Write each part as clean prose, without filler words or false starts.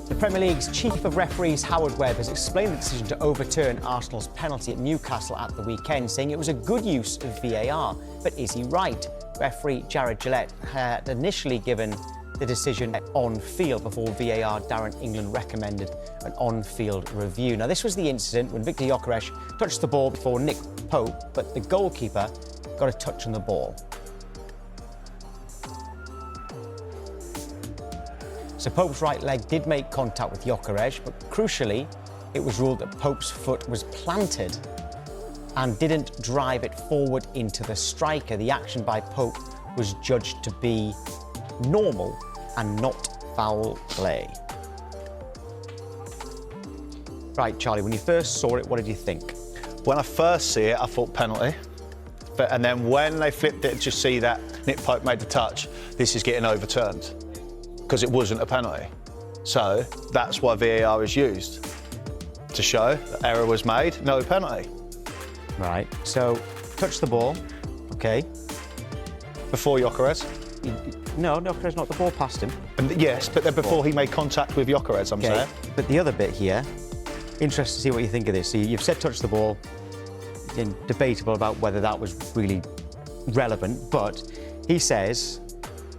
The Premier League's chief of referees, Howard Webb, has explained the decision to overturn Arsenal's penalty at Newcastle at the weekend, saying it was a good use of VAR. But is he right? Referee Jared Gillett had initially given the decision on-field before VAR Darren England recommended an on-field review. Now, this was the incident when Viktor Gyökeres touched the ball before Nick Pope, but the goalkeeper got a touch on the ball. So Pope's right leg did make contact with Gyökeres, but crucially, it was ruled that Pope's foot was planted and didn't drive it forward into the striker. The action by Pope was judged to be normal and not foul play. Right, Charlie, when you first saw it, what did you think? When I first see it, I thought penalty. And then when they flipped it to see that Nick Pope made the touch, this is getting overturned because it wasn't a penalty. So that's why VAR is used, to show that error was made, no penalty. Right, so touch the ball, OK. Before Gyökeres? No, Gyökeres knocked the ball past him. And yes, but then before he made contact with Gyökeres, I'm saying. But the other bit here, interested to see what you think of this. So you've said touch the ball, debatable about whether that was really relevant, but he says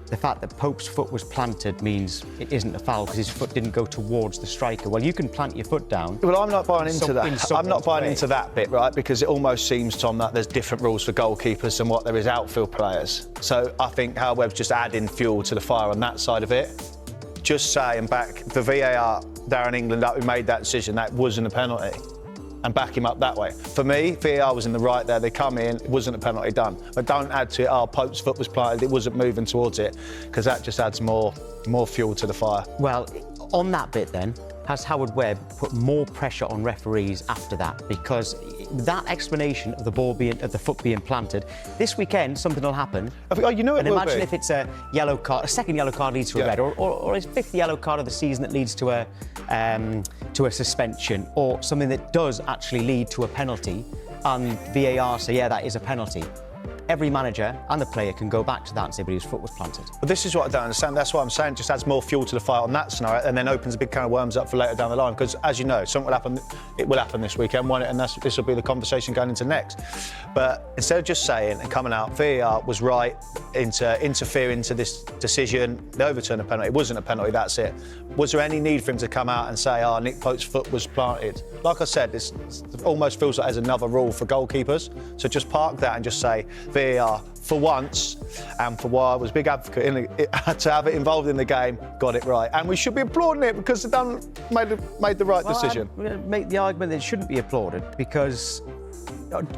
the fact that Pope's foot was planted means it isn't a foul because his foot didn't go towards the striker. Well, you can plant your foot down. Well, I'm not buying into that. I'm not buying into that bit, right? Because it almost seems, Tom, that there's different rules for goalkeepers than what there is outfield players. So I think Howard Webb's just adding fuel to the fire on that side of it. Just saying back the VAR, Darren England, that we made that decision, that wasn't a penalty. And back him up that way. For me, VAR was in the right there. They come in, it wasn't a penalty done. But don't add to it, oh, Pope's foot was planted, it wasn't moving towards it, because that just adds more fuel to the fire. Well, on that bit then, has Howard Webb put more pressure on referees after that? Because that explanation of the foot being planted, this weekend something will happen. Oh, you know it and will imagine be. if it's a yellow card, a second yellow card leads to a red, or a fifth yellow card of the season that leads to a suspension, or something that does actually lead to a penalty, and VAR say, yeah, that is a penalty. Every manager and the player can go back to that and say, but his foot was planted. But this is what I don't understand. That's why I'm saying it just adds more fuel to the fire on that scenario and then opens a big can of worms up for later down the line. Because, as you know, something will happen. It will happen this weekend, won't it? And this will be the conversation going into next. But instead of just saying and coming out, VAR was right to interfere into this decision. They overturned a penalty. It wasn't a penalty, that's it. Was there any need for him to come out and say, oh, Nick Pope's foot was planted? Like I said, this almost feels like there's another rule for goalkeepers. So just park that and just say, VAR, for once, and for why I was a big advocate to have it involved in the game, got it right. And we should be applauding it because they've made the right decision. I'm going to make the argument that it shouldn't be applauded because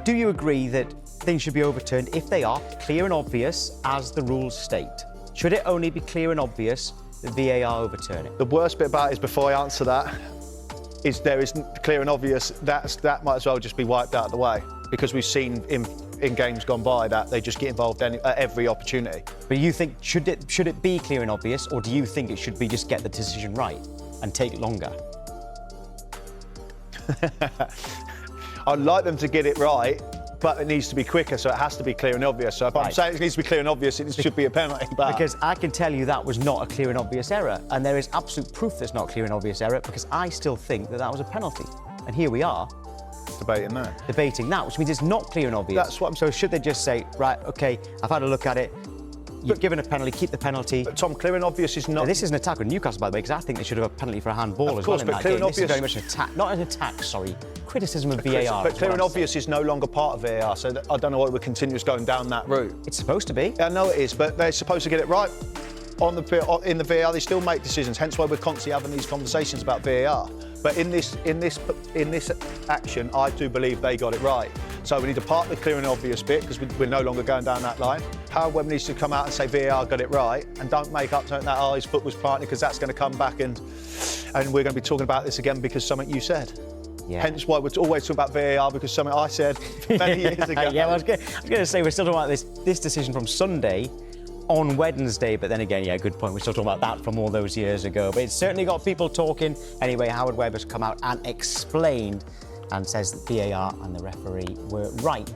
do you agree that things should be overturned if they are clear and obvious as the rules state? Should it only be clear and obvious that VAR overturn it? The worst bit about it is, before I answer that, is there is clear and obvious, that might as well just be wiped out of the way because we've seen in games gone by that they just get involved at every opportunity. But you think, should it be clear and obvious, or do you think it should be just get the decision right and take longer? I'd like them to get it right, but it needs to be quicker, so it has to be clear and obvious. So if I'm saying it needs to be clear and obvious, it should be a penalty. Because I can tell you that was not a clear and obvious error, and there is absolute proof that's not a clear and obvious error because I still think that was a penalty. And here we are. Debating that, which means it's not clear and obvious. That's what I'm. So should they just say, right, OK, I've had a look at it, you've given a penalty, keep the penalty. But Tom, clear and obvious is not. Now, this is an attack on Newcastle, by the way, because I think they should have a penalty for a handball as well in that game. This is very much an attack, not an attack, sorry, criticism of VAR. But clear and obvious is no longer part of VAR, so I don't know why we're continuous going down that route. It's supposed to be. I know it is, but they're supposed to get it right. In the VAR, they still make decisions. Hence why we're constantly having these conversations about VAR. But in this action, I do believe they got it right. So we need to park the clear and obvious bit because we're no longer going down that line. Howard Webb needs to come out and say VAR got it right, and don't make up something that his foot was planted, because that's going to come back and we're going to be talking about this again because something you said. Yeah. Hence why we're always talking about VAR, because something I said many years ago. Yeah, I was going to say we're still talking about this decision from Sunday on Wednesday, but then again, yeah, good point. We're still talking about that from all those years ago. But it's certainly got people talking. Anyway, Howard Webb has come out and explained and says that VAR and the referee were right.